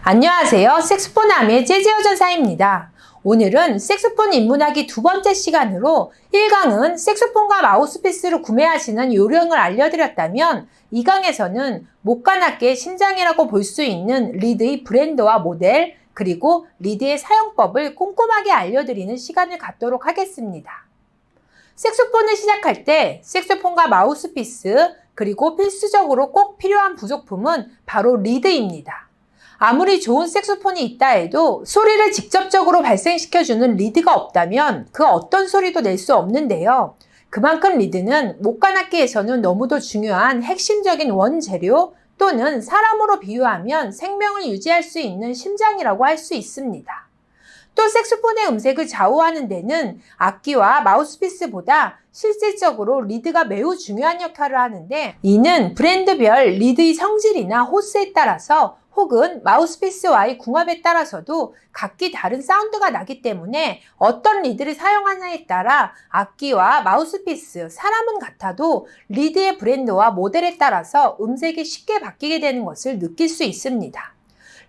안녕하세요. 색소폰 아미의 재즈 여전사입니다. 오늘은 색소폰 입문하기 두 번째 시간으로 1강은 색소폰과 마우스피스를 구매하시는 요령을 알려드렸다면 2강에서는 목관악기의 심장이라고 볼 수 있는 리드의 브랜드와 모델, 그리고 리드의 사용법을 꼼꼼하게 알려드리는 시간을 갖도록 하겠습니다. 색소폰을 시작할 때 색소폰과 마우스피스, 그리고 필수적으로 꼭 필요한 부속품은 바로 리드입니다. 아무리 좋은 색소폰이 있다 해도 소리를 직접적으로 발생시켜주는 리드가 없다면 그 어떤 소리도 낼 수 없는데요. 그만큼 리드는 목관악기에서는 너무도 중요한 핵심적인 원재료 또는 사람으로 비유하면 생명을 유지할 수 있는 심장이라고 할 수 있습니다. 또 색소폰의 음색을 좌우하는 데는 악기와 마우스피스보다 실질적으로 리드가 매우 중요한 역할을 하는데, 이는 브랜드별 리드의 성질이나 호스에 따라서 혹은 마우스피스와의 궁합에 따라서도 각기 다른 사운드가 나기 때문에 어떤 리드를 사용하느냐에 따라 악기와 마우스피스, 사람은 같아도 리드의 브랜드와 모델에 따라서 음색이 쉽게 바뀌게 되는 것을 느낄 수 있습니다.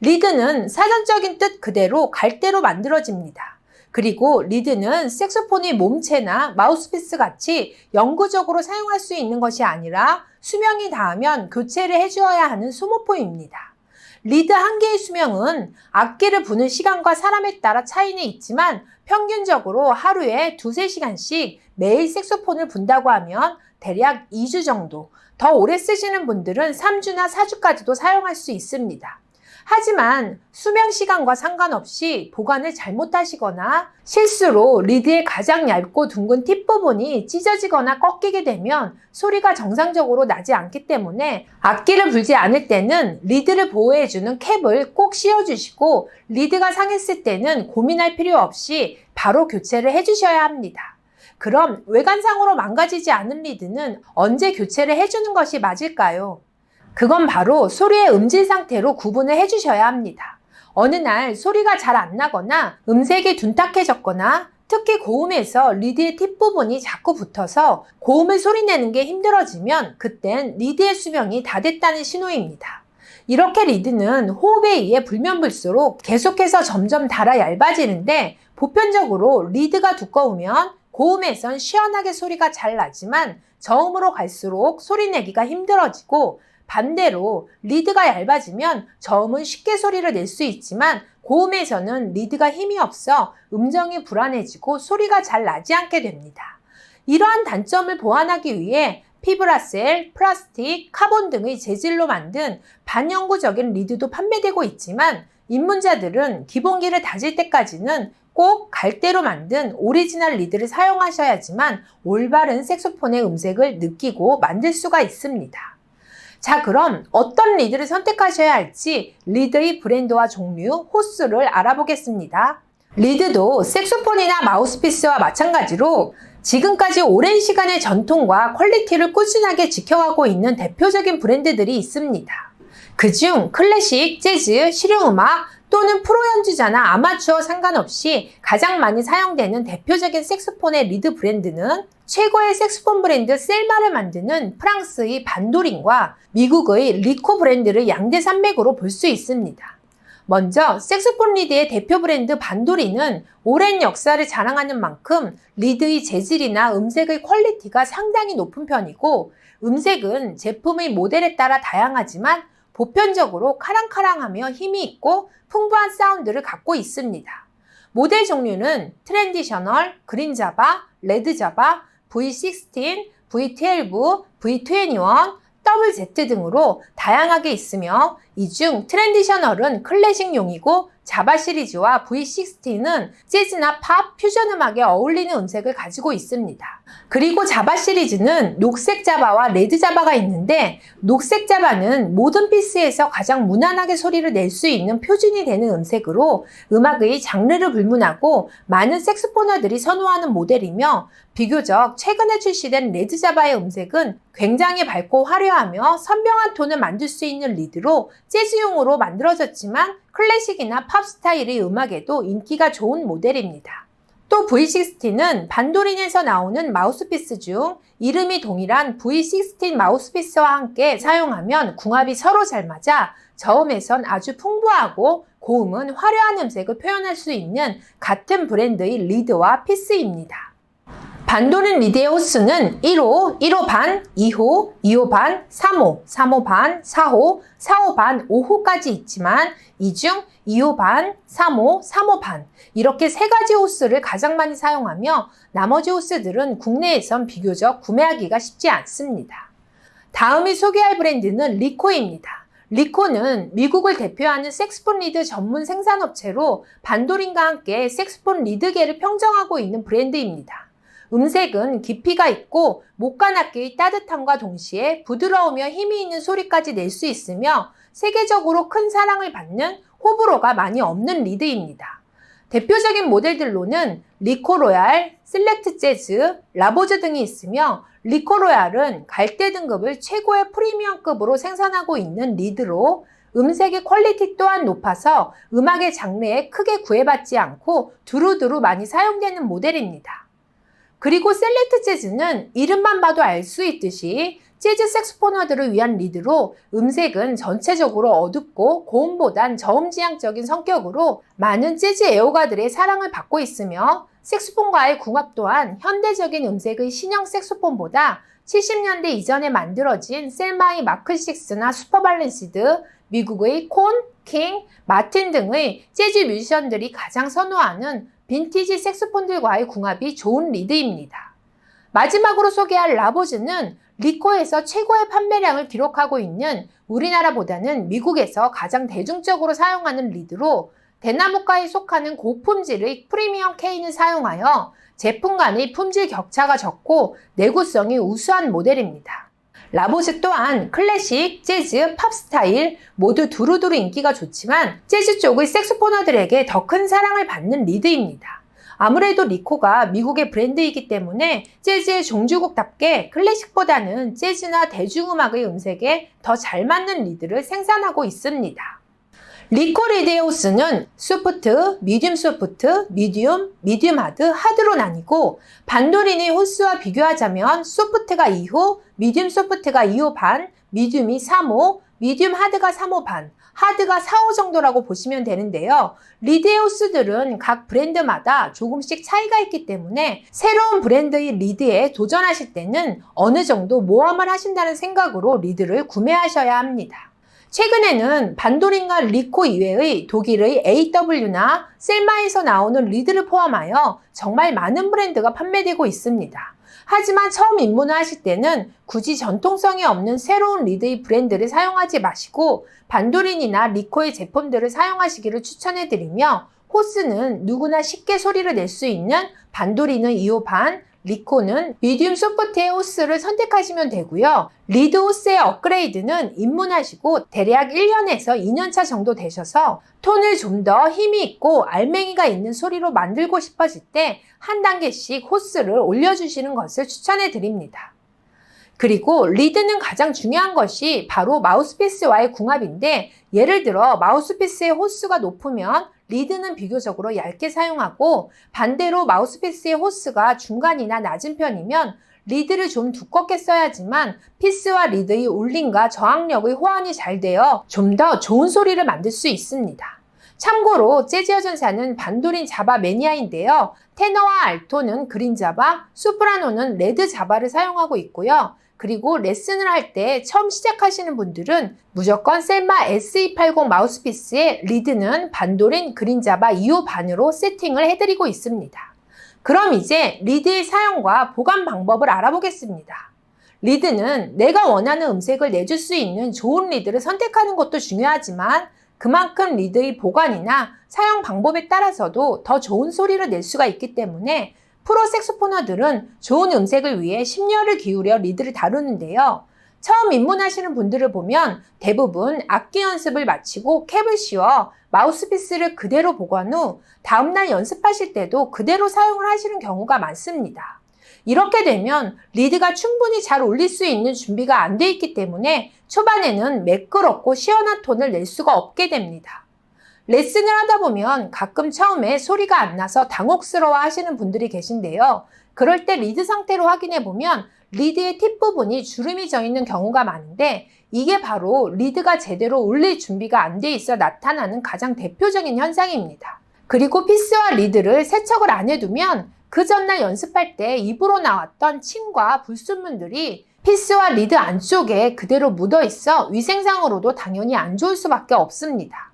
리드는 사전적인 뜻 그대로 갈대로 만들어집니다. 그리고 리드는 색소폰의 몸체나 마우스피스 같이 영구적으로 사용할 수 있는 것이 아니라 수명이 닿으면 교체를 해주어야 하는 소모품입니다. 리드 한 개의 수명은 악기를 부는 시간과 사람에 따라 차이는 있지만 평균적으로 하루에 2~3시간씩 매일 색소폰을 분다고 하면 대략 2주 정도, 더 오래 쓰시는 분들은 3주나 4주까지도 사용할 수 있습니다. 하지만 수명 시간과 상관없이 보관을 잘못하시거나 실수로 리드의 가장 얇고 둥근 팁 부분이 찢어지거나 꺾이게 되면 소리가 정상적으로 나지 않기 때문에 악기를 불지 않을 때는 리드를 보호해주는 캡을 꼭 씌워주시고, 리드가 상했을 때는 고민할 필요 없이 바로 교체를 해주셔야 합니다. 그럼 외관상으로 망가지지 않은 리드는 언제 교체를 해주는 것이 맞을까요? 그건 바로 소리의 음질 상태로 구분을 해주셔야 합니다. 어느 날 소리가 잘 안 나거나 음색이 둔탁해졌거나 특히 고음에서 리드의 팁 부분이 자꾸 붙어서 고음을 소리내는 게 힘들어지면 그땐 리드의 수명이 다 됐다는 신호입니다. 이렇게 리드는 호흡에 의해 불면불수록 계속해서 점점 닳아 얇아지는데, 보편적으로 리드가 두꺼우면 고음에선 시원하게 소리가 잘 나지만 저음으로 갈수록 소리내기가 힘들어지고, 반대로 리드가 얇아지면 저음은 쉽게 소리를 낼 수 있지만 고음에서는 리드가 힘이 없어 음정이 불안해지고 소리가 잘 나지 않게 됩니다. 이러한 단점을 보완하기 위해 피브라셀, 플라스틱, 카본 등의 재질로 만든 반영구적인 리드도 판매되고 있지만 입문자들은 기본기를 다질 때까지는 꼭 갈대로 만든 오리지널 리드를 사용하셔야지만 올바른 색소폰의 음색을 느끼고 만들 수가 있습니다. 자, 그럼 어떤 리드를 선택하셔야 할지 리드의 브랜드와 종류, 호수를 알아보겠습니다. 리드도 색소폰이나 마우스피스와 마찬가지로 지금까지 오랜 시간의 전통과 퀄리티를 꾸준하게 지켜가고 있는 대표적인 브랜드들이 있습니다. 그중 클래식, 재즈, 실용음악 또는 프로 연주자나 아마추어 상관없이 가장 많이 사용되는 대표적인 색소폰의 리드 브랜드는 최고의 색소폰 브랜드 셀마를 만드는 프랑스의 반도린과 미국의 리코 브랜드를 양대 산맥으로 볼 수 있습니다. 먼저 색소폰 리드의 대표 브랜드 반도린은 오랜 역사를 자랑하는 만큼 리드의 재질이나 음색의 퀄리티가 상당히 높은 편이고, 음색은 제품의 모델에 따라 다양하지만 보편적으로 카랑카랑하며 힘이 있고 풍부한 사운드를 갖고 있습니다. 모델 종류는 트랜디셔널, 그린자바, 레드자바, V16, V12, V21, WZ 등으로 다양하게 있으며, 이 중 트랜디셔널은 클래식용이고 자바 시리즈와 V16은 재즈나 팝, 퓨전 음악에 어울리는 음색을 가지고 있습니다. 그리고 자바 시리즈는 녹색 자바와 레드 자바가 있는데, 녹색 자바는 모든 피스에서 가장 무난하게 소리를 낼 수 있는 표준이 되는 음색으로 음악의 장르를 불문하고 많은 색소포너들이 선호하는 모델이며, 비교적 최근에 출시된 레드 자바의 음색은 굉장히 밝고 화려하며 선명한 톤을 만들 수 있는 리드로 재즈용으로 만들어졌지만 클래식이나 팝 스타일의 음악에도 인기가 좋은 모델입니다. 또 V16는 반도린에서 나오는 마우스피스 중 이름이 동일한 V16 마우스피스와 함께 사용하면 궁합이 서로 잘 맞아 저음에선 아주 풍부하고 고음은 화려한 음색을 표현할 수 있는 같은 브랜드의 리드와 피스입니다. 반도린 리드의 호수는 1호, 1호 반, 2호, 2호 반, 3호, 3호 반, 4호, 4호 반, 5호까지 있지만 이 중 2호 반, 3호, 3호 반 이렇게 세 가지 호스를 가장 많이 사용하며 나머지 호스들은 국내에선 비교적 구매하기가 쉽지 않습니다. 다음이 소개할 브랜드는 리코입니다. 리코는 미국을 대표하는 색스폰 리드 전문 생산업체로 반도린과 함께 색스폰 리드계를 평정하고 있는 브랜드입니다. 음색은 깊이가 있고 목관악기의 따뜻함과 동시에 부드러우며 힘이 있는 소리까지 낼 수 있으며 세계적으로 큰 사랑을 받는 호불호가 많이 없는 리드입니다. 대표적인 모델들로는 리코 로얄, 셀렉트 재즈, 라보즈 등이 있으며 리코 로얄은 갈대 등급을 최고의 프리미엄급으로 생산하고 있는 리드로 음색의 퀄리티 또한 높아서 음악의 장르에 크게 구애받지 않고 두루두루 많이 사용되는 모델입니다. 그리고 셀렉트 재즈는 이름만 봐도 알 수 있듯이 재즈 색소포너들을 위한 리드로 음색은 전체적으로 어둡고 고음보단 저음지향적인 성격으로 많은 재즈 애호가들의 사랑을 받고 있으며 색소폰과의 궁합 또한 현대적인 음색의 신형 색소폰보다 70년대 이전에 만들어진 셀마이 마크6나 슈퍼발렌시드, 미국의 콘, 킹, 마틴 등의 재즈 뮤지션들이 가장 선호하는 빈티지 색소폰들과의 궁합이 좋은 리드입니다. 마지막으로 소개할 라보즈는 리코에서 최고의 판매량을 기록하고 있는 우리나라보다는 미국에서 가장 대중적으로 사용하는 리드로 대나무가에 속하는 고품질의 프리미엄 K를 사용하여 제품 간의 품질 격차가 적고 내구성이 우수한 모델입니다. 라보즈 또한 클래식, 재즈, 팝 스타일 모두 두루두루 인기가 좋지만 재즈 쪽의 색소포너들에게 더 큰 사랑을 받는 리드입니다. 아무래도 리코가 미국의 브랜드이기 때문에 재즈의 종주국답게 클래식보다는 재즈나 대중음악의 음색에 더 잘 맞는 리드를 생산하고 있습니다. 리코 리드의 호스는 소프트, 미디움 소프트, 미디움 하드, 하드로 나뉘고 반도린의 호스와 비교하자면 소프트가 2호, 미디움 소프트가 2호 반, 미디움이 3호, 미디움 하드가 3호 반, 하드가 4호 정도라고 보시면 되는데요. 리드의 호스들은 각 브랜드마다 조금씩 차이가 있기 때문에 새로운 브랜드의 리드에 도전하실 때는 어느 정도 모험을 하신다는 생각으로 리드를 구매하셔야 합니다. 최근에는 반도린과 리코 이외의 독일의 AW나 셀마에서 나오는 리드를 포함하여 정말 많은 브랜드가 판매되고 있습니다. 하지만 처음 입문을 하실 때는 굳이 전통성이 없는 새로운 리드의 브랜드를 사용하지 마시고 반도린이나 리코의 제품들을 사용하시기를 추천해드리며 호스는 누구나 쉽게 소리를 낼 수 있는 반도린은 2호 반, 리코는 미디움 소프트의 호스를 선택하시면 되고요. 리드 호스의 업그레이드는 입문하시고 대략 1년에서 2년차 정도 되셔서 톤을 좀 더 힘이 있고 알맹이가 있는 소리로 만들고 싶어질 때 한 단계씩 호스를 올려주시는 것을 추천해 드립니다. 그리고 리드는 가장 중요한 것이 바로 마우스피스와의 궁합인데 예를 들어 마우스피스의 호스가 높으면 리드는 비교적으로 얇게 사용하고 반대로 마우스피스의 호스가 중간이나 낮은 편이면 리드를 좀 두껍게 써야지만 피스와 리드의 울림과 저항력의 호환이 잘 되어 좀 더 좋은 소리를 만들 수 있습니다. 참고로 재즈 여전사는 반도린 자바 매니아인데요. 테너와 알토는 그린 자바, 소프라노는 레드 자바를 사용하고 있고요. 그리고 레슨을 할 때 처음 시작하시는 분들은 무조건 셀마 SE80 마우스피스의 리드는 반도린 그린자바 2호 반으로 세팅을 해드리고 있습니다. 그럼 이제 리드의 사용과 보관 방법을 알아보겠습니다. 리드는 내가 원하는 음색을 내줄 수 있는 좋은 리드를 선택하는 것도 중요하지만 그만큼 리드의 보관이나 사용 방법에 따라서도 더 좋은 소리를 낼 수가 있기 때문에 프로 색소포너들은 좋은 음색을 위해 심려를 기울여 리드를 다루는데요. 처음 입문하시는 분들을 보면 대부분 악기 연습을 마치고 캡을 씌워 마우스피스를 그대로 보관 후 다음날 연습하실 때도 그대로 사용을 하시는 경우가 많습니다. 이렇게 되면 리드가 충분히 잘 울릴 수 있는 준비가 안 돼 있기 때문에 초반에는 매끄럽고 시원한 톤을 낼 수가 없게 됩니다. 레슨을 하다 보면 가끔 처음에 소리가 안 나서 당혹스러워 하시는 분들이 계신데요. 그럴 때 리드 상태로 확인해 보면 리드의 팁 부분이 주름이 져 있는 경우가 많은데 이게 바로 리드가 제대로 올릴 준비가 안 돼 있어 나타나는 가장 대표적인 현상입니다. 그리고 피스와 리드를 세척을 안 해두면 그 전날 연습할 때 입으로 나왔던 침과 불순물들이 피스와 리드 안쪽에 그대로 묻어 있어 위생상으로도 당연히 안 좋을 수밖에 없습니다.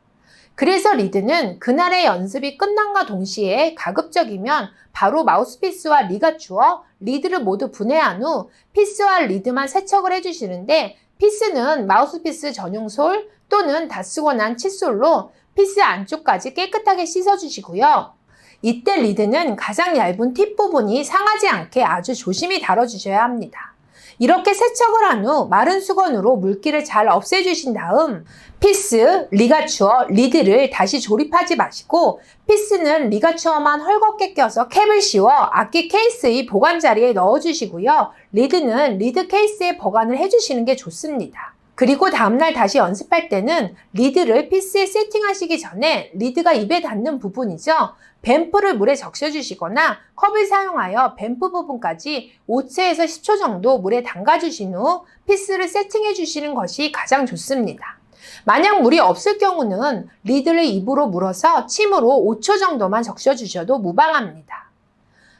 그래서 리드는 그날의 연습이 끝남과 동시에 가급적이면 바로 마우스피스와 리가추어, 리드를 모두 분해한 후 피스와 리드만 세척을 해주시는데 피스는 마우스피스 전용 솔 또는 다 쓰고 난 칫솔로 피스 안쪽까지 깨끗하게 씻어주시고요. 이때 리드는 가장 얇은 팁 부분이 상하지 않게 아주 조심히 다뤄주셔야 합니다. 이렇게 세척을 한 후 마른 수건으로 물기를 잘 없애주신 다음 피스, 리가추어, 리드를 다시 조립하지 마시고 피스는 리가추어만 헐겁게 껴서 캡을 씌워 악기 케이스의 보관 자리에 넣어주시고요. 리드는 리드 케이스에 보관을 해주시는 게 좋습니다. 그리고 다음날 다시 연습할 때는 리드를 피스에 세팅하시기 전에 리드가 입에 닿는 부분이죠. 뱀프를 물에 적셔주시거나 컵을 사용하여 뱀프 부분까지 5초에서 10초 정도 물에 담가주신 후 피스를 세팅해 주시는 것이 가장 좋습니다. 만약 물이 없을 경우는 리드를 입으로 물어서 침으로 5초 정도만 적셔주셔도 무방합니다.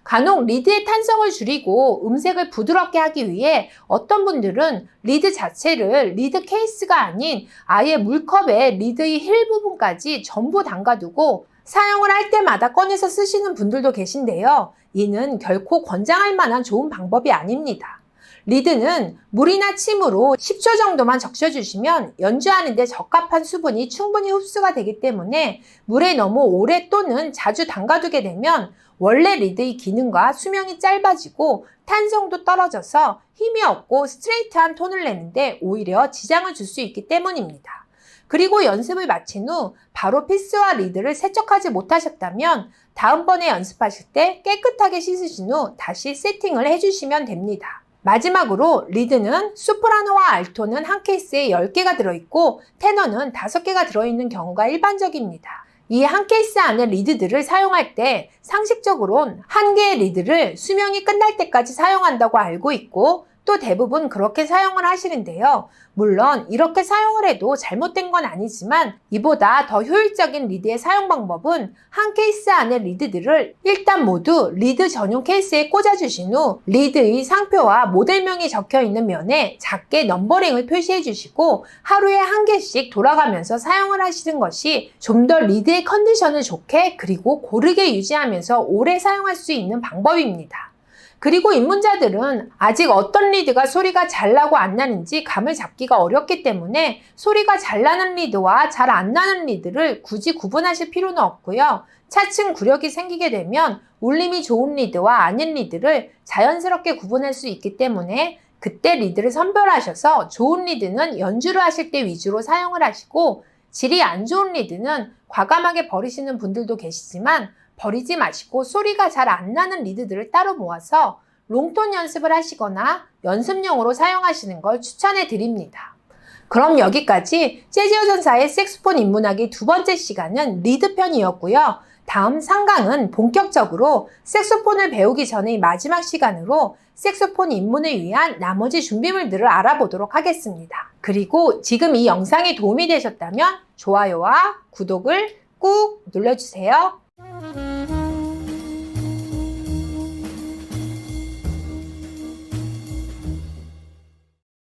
간혹 리드의 탄성을 줄이고 음색을 부드럽게 하기 위해 어떤 분들은 리드 자체를 리드 케이스가 아닌 아예 물컵에 리드의 힐 부분까지 전부 담가두고 사용을 할 때마다 꺼내서 쓰시는 분들도 계신데요. 이는 결코 권장할 만한 좋은 방법이 아닙니다. 리드는 물이나 침으로 10초 정도만 적셔주시면 연주하는 데 적합한 수분이 충분히 흡수가 되기 때문에 물에 너무 오래 또는 자주 담가두게 되면 원래 리드의 기능과 수명이 짧아지고 탄성도 떨어져서 힘이 없고 스트레이트한 톤을 내는데 오히려 지장을 줄 수 있기 때문입니다. 그리고 연습을 마친 후 바로 피스와 리드를 세척하지 못하셨다면 다음번에 연습하실 때 깨끗하게 씻으신 후 다시 세팅을 해주시면 됩니다. 마지막으로 리드는 소프라노와 알토는 한 케이스에 10개가 들어있고 테너는 5개가 들어있는 경우가 일반적입니다. 이 한 케이스 안에 리드들을 사용할 때 상식적으론 한 개의 리드를 수명이 끝날 때까지 사용한다고 알고 있고 또 대부분 그렇게 사용을 하시는데요. 물론 이렇게 사용을 해도 잘못된 건 아니지만 이보다 더 효율적인 리드의 사용 방법은 한 케이스 안의 리드들을 일단 모두 리드 전용 케이스에 꽂아주신 후 리드의 상표와 모델명이 적혀있는 면에 작게 넘버링을 표시해 주시고 하루에 한 개씩 돌아가면서 사용을 하시는 것이 좀 더 리드의 컨디션을 좋게 그리고 고르게 유지하면서 오래 사용할 수 있는 방법입니다. 그리고 입문자들은 아직 어떤 리드가 소리가 잘 나고 안 나는지 감을 잡기가 어렵기 때문에 소리가 잘 나는 리드와 잘 안 나는 리드를 굳이 구분하실 필요는 없고요. 차츰 구력이 생기게 되면 울림이 좋은 리드와 아닌 리드를 자연스럽게 구분할 수 있기 때문에 그때 리드를 선별하셔서 좋은 리드는 연주를 하실 때 위주로 사용을 하시고 질이 안 좋은 리드는 과감하게 버리시는 분들도 계시지만 버리지 마시고 소리가 잘 안 나는 리드들을 따로 모아서 롱톤 연습을 하시거나 연습용으로 사용하시는 걸 추천해 드립니다. 그럼 여기까지 재즈여전사의 색소폰 입문하기 두 번째 시간은 리드 편이었고요. 다음 3강은 본격적으로 색소폰을 배우기 전의 마지막 시간으로 색소폰 입문을 위한 나머지 준비물들을 알아보도록 하겠습니다. 그리고 지금 이 영상이 도움이 되셨다면 좋아요와 구독을 꾹 눌러주세요.